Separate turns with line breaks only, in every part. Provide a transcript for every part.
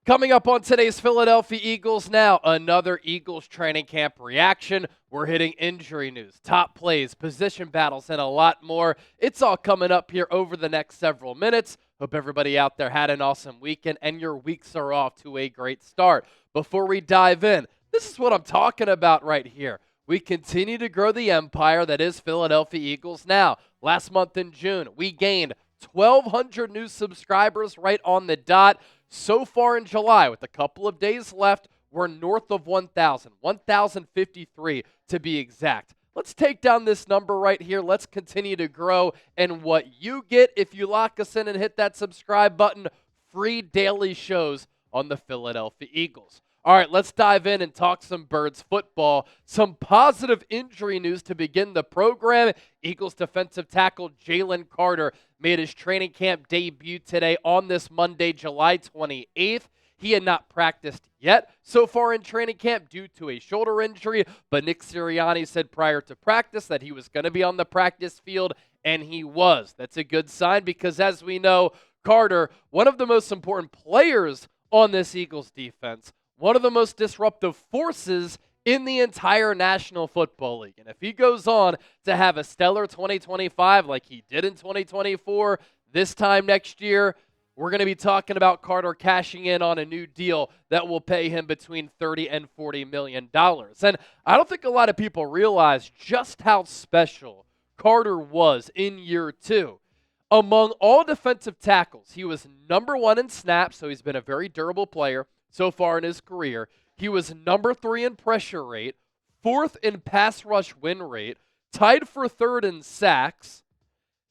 Coming up on today's Philadelphia Eagles Now, another Eagles training camp reaction. We're hitting injury news, top plays, position battles, and a lot more. It's all coming up here over the next several minutes. Hope everybody out there had an awesome weekend and your weeks are off to a great start. Before we dive in, this is what I'm talking about right here. We continue to grow the empire that is Philadelphia Eagles Now. Last month in June, we gained 1,200 new subscribers right on the dot. So far in July, with a couple of days left, we're north of 1,000, 1,053 to be exact. Let's take down this number right here. Let's continue to grow. And what you get if you lock us in and hit that subscribe button, free daily shows on the Philadelphia Eagles. All right, let's dive in and talk some Birds football. Some positive injury news to begin the program. Eagles defensive tackle Jalen Carter made his training camp debut today on this Monday, July 28th. He had not practiced yet so far in training camp due to a shoulder injury, but Nick Sirianni said prior to practice that he was going to be on the practice field, and he was. That's a good sign because, as we know, Carter, one of the most important players on this Eagles defense, one of the most disruptive forces in the entire National Football League. And if he goes on to have a stellar 2025 like he did in 2024, this time next year, we're going to be talking about Carter cashing in on a new deal that will pay him between $30 and $40 million. And I don't think a lot of people realize just how special Carter was in year two. Among all defensive tackles, he was number one in snaps, so he's been a very durable player so far in his career. He was number 3 in pressure rate, 4th in pass rush win rate, tied for 3rd in sacks,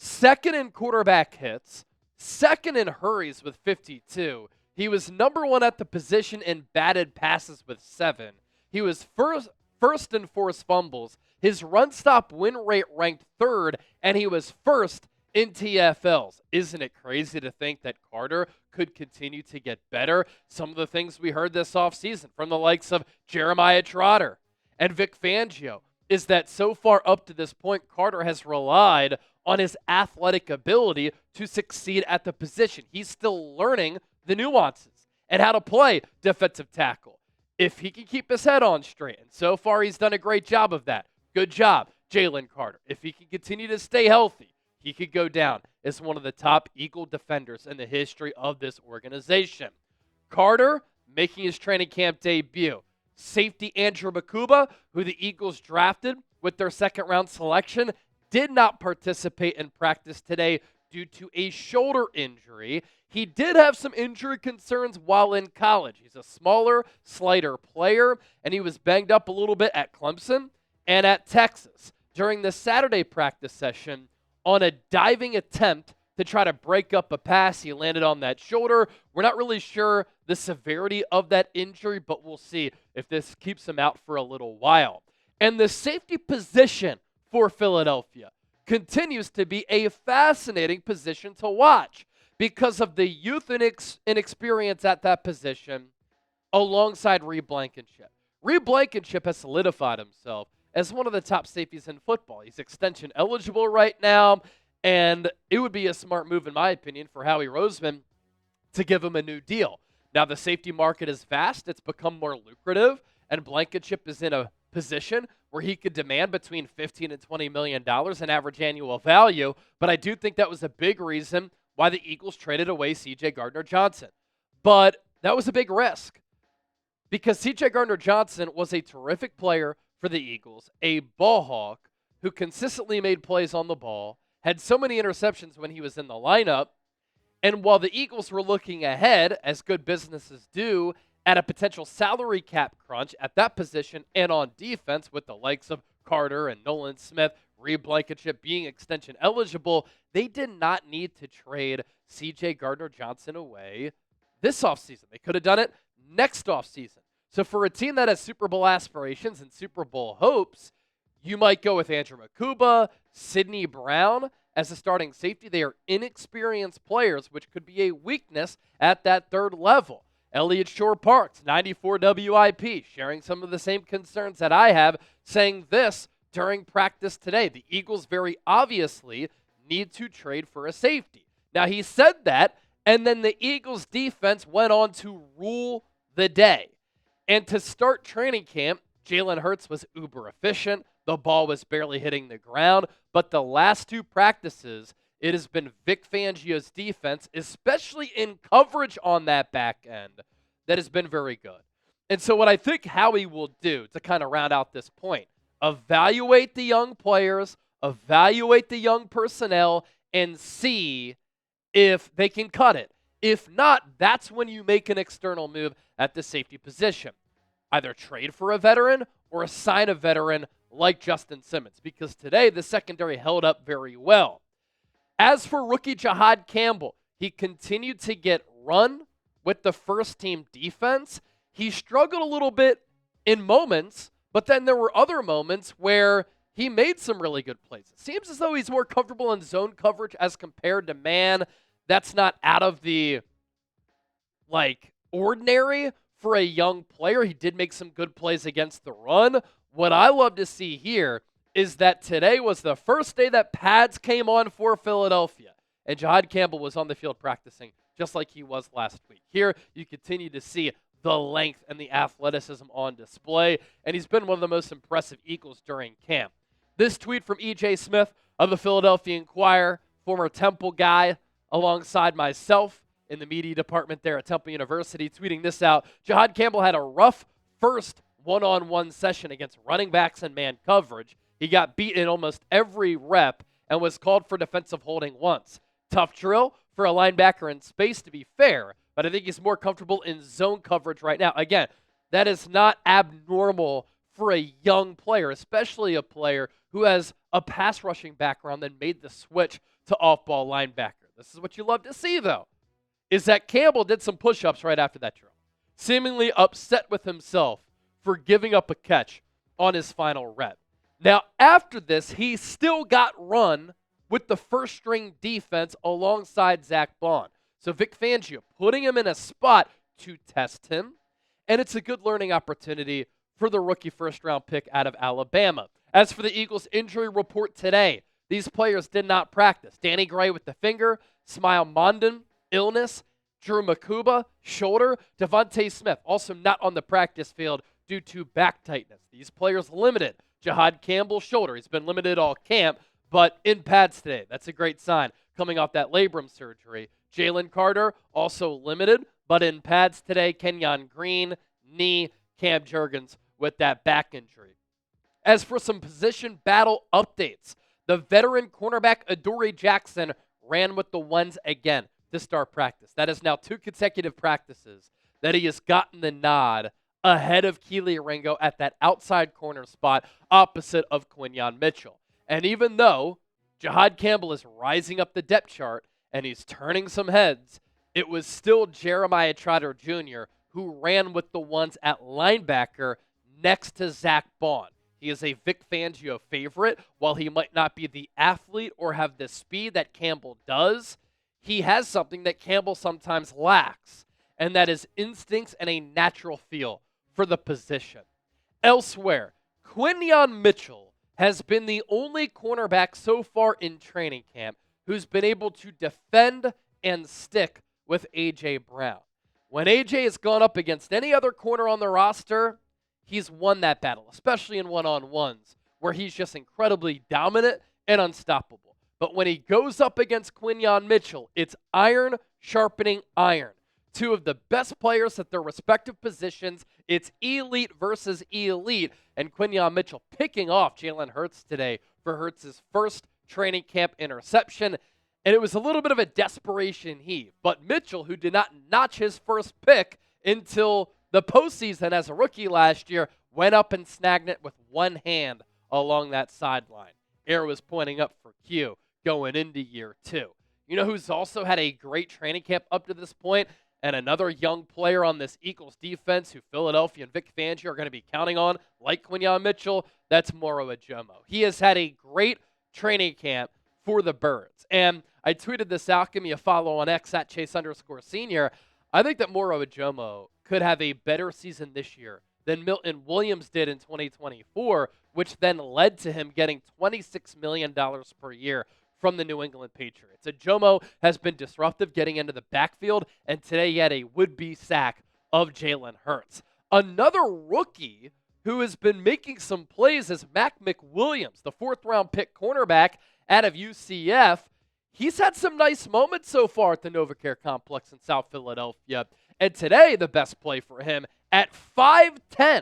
2nd in quarterback hits, 2nd in hurries with 52. He was number 1 at the position in batted passes with 7. He was first in forced fumbles. His run stop win rate ranked 3rd, and he was 1st in TFLs. Isn't it crazy to think that Carter could continue to get better? Some of the things we heard this offseason from the likes of Jeremiah Trotter and Vic Fangio is that so far up to this point, Carter has relied on his athletic ability to succeed at the position. He's still learning the nuances and how to play defensive tackle if he can keep his head on straight. And so far, he's done a great job of that. Good job, Jalen Carter. If he can continue to stay healthy, he could go down as one of the top Eagle defenders in the history of this organization. Carter making his training camp debut. Safety Andrew Mukuba, who the Eagles drafted with their second-round selection, did not participate in practice today due to a shoulder injury. He did have some injury concerns while in college. He's a smaller, slighter player, and he was banged up a little bit at Clemson and at Texas. During the Saturday practice session, on a diving attempt to try to break up a pass, he landed on that shoulder. We're not really sure the severity of that injury, but we'll see if this keeps him out for a little while. And the safety position for Philadelphia continues to be a fascinating position to watch because of the youth and inexperience at that position alongside Reed Blankenship. Reed Blankenship has solidified himself as one of the top safeties in football. He's extension eligible right now, and it would be a smart move, in my opinion, for Howie Roseman to give him a new deal. Now, the safety market is vast. It's become more lucrative, and Blankenship is in a position where he could demand between $15 and $20 million in average annual value, but I do think that was a big reason why the Eagles traded away C.J. Gardner-Johnson. But that was a big risk because C.J. Gardner-Johnson was a terrific player for the Eagles, a ball hawk who consistently made plays on the ball, had so many interceptions when he was in the lineup, and while the Eagles were looking ahead, as good businesses do, at a potential salary cap crunch at that position and on defense with the likes of Carter and Nolan Smith, Reed Blankenship being extension eligible, they did not need to trade C.J. Gardner-Johnson away this offseason. They could have done it next offseason. So for a team that has Super Bowl aspirations and Super Bowl hopes, you might go with Andrew Mukuba, Sidney Brown as a starting safety. They are inexperienced players, which could be a weakness at that third level. Elliott Shore-Parks, 94 WIP, sharing some of the same concerns that I have, saying this during practice today. The Eagles very obviously need to trade for a safety. Now, he said that And then the Eagles defense went on to rule the day. And to start training camp, Jalen Hurts was uber efficient. The ball was barely hitting the ground. But the last two practices, it has been Vic Fangio's defense, especially in coverage on that back end, that has been very good. And so what I think Howie will do to kind of round out this point, evaluate the young players, evaluate the young personnel, and see if they can cut it. If not, that's when you make an external move at the safety position. Either trade for a veteran or assign a veteran like Justin Simmons, because today the secondary held up very well. As for rookie Jahan Campbell, he continued to get run with the first-team defense. He struggled a little bit in moments, but then there were other moments where he made some really good plays. It seems as though he's more comfortable in zone coverage as compared to man. That's not out of the, ordinary for a young player. He did make some good plays against the run. What I love to see here is that today was the first day that pads came on for Philadelphia, and Jahan Campbell was on the field practicing just like he was last week. Here, you continue to see the length and the athleticism on display, and he's been one of the most impressive Eagles during camp. This tweet from E.J. Smith of the Philadelphia Inquirer, former Temple guy, alongside myself in the media department there at Temple University, tweeting this out. Jahan Campbell had a rough first one-on-one session against running backs and man coverage. He got beat in almost every rep and was called for defensive holding once. Tough drill for a linebacker in space, to be fair, but I think he's more comfortable in zone coverage right now. Again, that is not abnormal for a young player, especially a player who has a pass rushing background that made the switch to off-ball linebacker. This is what you love to see, though, is that Campbell did some push-ups right after that drill, seemingly upset with himself for giving up a catch on his final rep. Now, after this, he still got run with the first-string defense alongside Zach Bond. So Vic Fangio putting him in a spot to test him, and it's a good learning opportunity for the rookie first-round pick out of Alabama. As for the Eagles' injury report today, these players did not practice. Danny Gray with the finger, Smile Mondon, illness, Drew Mukuba, shoulder, DeVonta Smith, also not on the practice field due to back tightness. These players limited. Jahan Campbell, shoulder. He's been limited all camp, but in pads today. That's a great sign coming off that labrum surgery. Jalen Carter, also limited, but in pads today. Kenyon Green, knee. Cam Jurgens with that back injury. As for some position battle updates, the veteran cornerback Adoree Jackson ran with the ones again to start practice. That is now 2 consecutive practices that he has gotten the nod ahead of Keely Ringo at that outside corner spot opposite of Quinyon Mitchell. And even though Jahan Campbell is rising up the depth chart and he's turning some heads, it was still Jeremiah Trotter Jr. who ran with the ones at linebacker next to Zach Bond. He is a Vic Fangio favorite. While he might not be the athlete or have the speed that Campbell does, he has something that Campbell sometimes lacks, and that is instincts and a natural feel for the position. Elsewhere, Quinyon Mitchell has been the only cornerback so far in training camp who's been able to defend and stick with A.J. Brown. When A.J. has gone up against any other corner on the roster, he's won that battle, especially in one-on-ones, where he's just incredibly dominant and unstoppable. But when he goes up against Quinyon Mitchell, it's iron sharpening iron. Two of the best players at their respective positions. It's elite versus elite. And Quinyon Mitchell picking off Jalen Hurts today for Hurts' first training camp interception. And it was a little bit of a desperation heave. But Mitchell, who did not notch his first pick until the postseason as a rookie last year, went up and snagged it with one hand along that sideline. Air was pointing up for Q going into year 2. You know who's also had a great training camp up to this point, and another young player on this Eagles defense who Philadelphia and Vic Fangio are going to be counting on, like Quinyon Mitchell? That's Moro Ajomo. He has had a great training camp for the Birds. And I tweeted this out. Give me a follow on X at Chase_Senior. I think that Moro Ajomo could have a better season this year than Milton Williams did in 2024, which then led to him getting $26 million per year from the New England Patriots. Jomo has been disruptive getting into the backfield, and today he had a would-be sack of Jalen Hurts. Another rookie who has been making some plays is Mac McWilliams, the fourth-round pick cornerback out of UCF. He's had some nice moments so far at the NovaCare Complex in South Philadelphia. And today, the best play for him, at 5'10",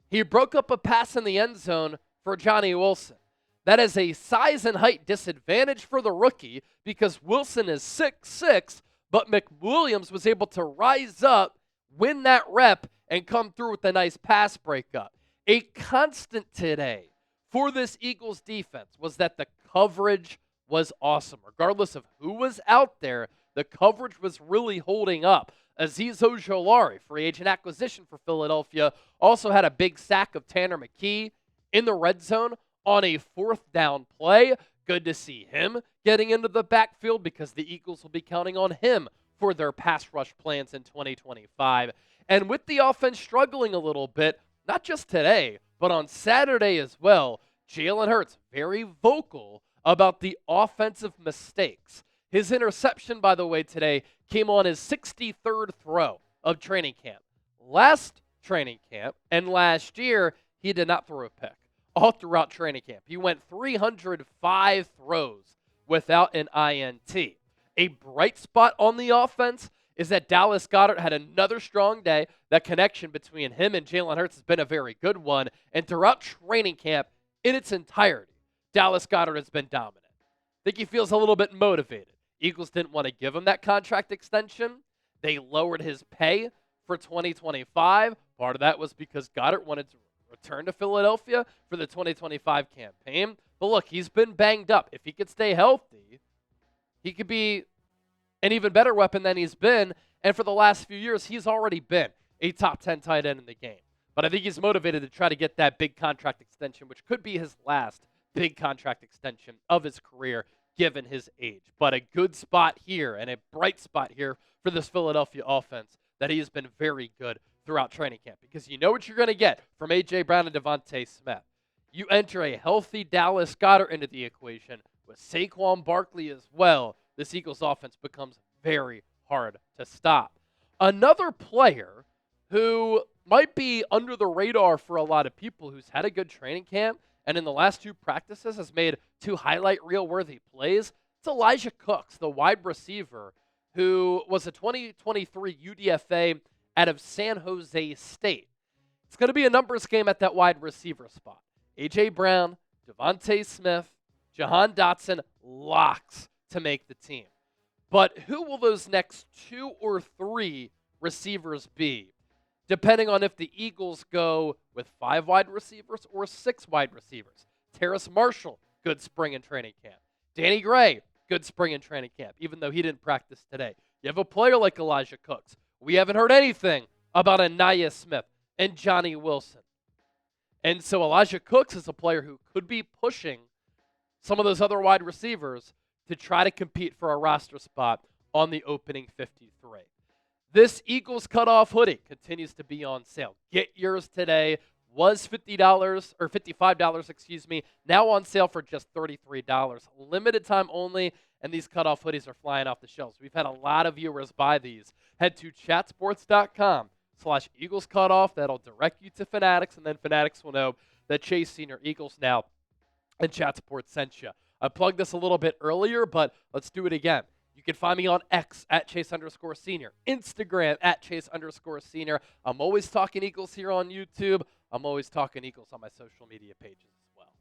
he broke up a pass in the end zone for Johnny Wilson. That is a size and height disadvantage for the rookie because Wilson is 6'6", but McWilliams was able to rise up, win that rep, and come through with a nice pass breakup. A constant today for this Eagles defense was that the coverage was awesome. Regardless of who was out there, the coverage was really holding up. Azeez Ojulari, free agent acquisition for Philadelphia, also had a big sack of Tanner McKee in the red zone on a fourth down play. Good to see him getting into the backfield because the Eagles will be counting on him for their pass rush plans in 2025. And with the offense struggling a little bit, not just today, but on Saturday as well, Jalen Hurts very vocal about the offensive mistakes. His interception, by the way, today came on his 63rd throw of training camp. Last training camp and last year, he did not throw a pick all throughout training camp. He went 305 throws without an INT. A bright spot on the offense is that Dallas Goedert had another strong day. That connection between him and Jalen Hurts has been a very good one. And throughout training camp in its entirety, Dallas Goedert has been dominant. I think he feels a little bit motivated. Eagles didn't want to give him that contract extension. They lowered his pay for 2025. Part of that was because Goedert wanted to return to Philadelphia for the 2025 campaign. But look, he's been banged up. If he could stay healthy, he could be an even better weapon than he's been. And for the last few years, he's already been a top 10 tight end in the game. But I think he's motivated to try to get that big contract extension, which could be his last big contract extension of his career, given his age. But a good spot here and a bright spot here for this Philadelphia offense that he has been very good throughout training camp. Because you know what you're going to get from A.J. Brown and DeVonta Smith. You enter a healthy Dallas Goedert into the equation with Saquon Barkley as well. This Eagles offense becomes very hard to stop. Another player who might be under the radar for a lot of people, who's had a good training camp and in the last two practices has made two highlight reel-worthy plays, it's Elijah Cooks, the wide receiver, who was a 2023 UDFA out of San Jose State. It's going to be a numbers game at that wide receiver spot. A.J. Brown, DeVonta Smith, Jahan Dotson, locks to make the team. But who will those next two or three receivers be? Depending on if the Eagles go with 5 wide receivers or 6 wide receivers. Terrace Marshall, good spring in training camp. Danny Gray, good spring in training camp, even though he didn't practice today. You have a player like Elijah Cooks. We haven't heard anything about Anaya Smith and Johnny Wilson. And so Elijah Cooks is a player who could be pushing some of those other wide receivers to try to compete for a roster spot on the opening 53. This Eagles cutoff hoodie continues to be on sale. Get yours today. Was $50 or $55, excuse me. Now on sale for just $33. Limited time only, and these cutoff hoodies are flying off the shelves. We've had a lot of viewers buy these. Head to chatsports.com/Eagles cutoff. That'll direct you to Fanatics, and then Fanatics will know that Chase Senior Eagles Now and Chat Sports sent you. I plugged this a little bit earlier, but let's do it again. You can find me on X at Chase_Senior, Instagram at Chase_Senior. I'm always talking Eagles here on YouTube. I'm always talking Eagles on my social media pages as well.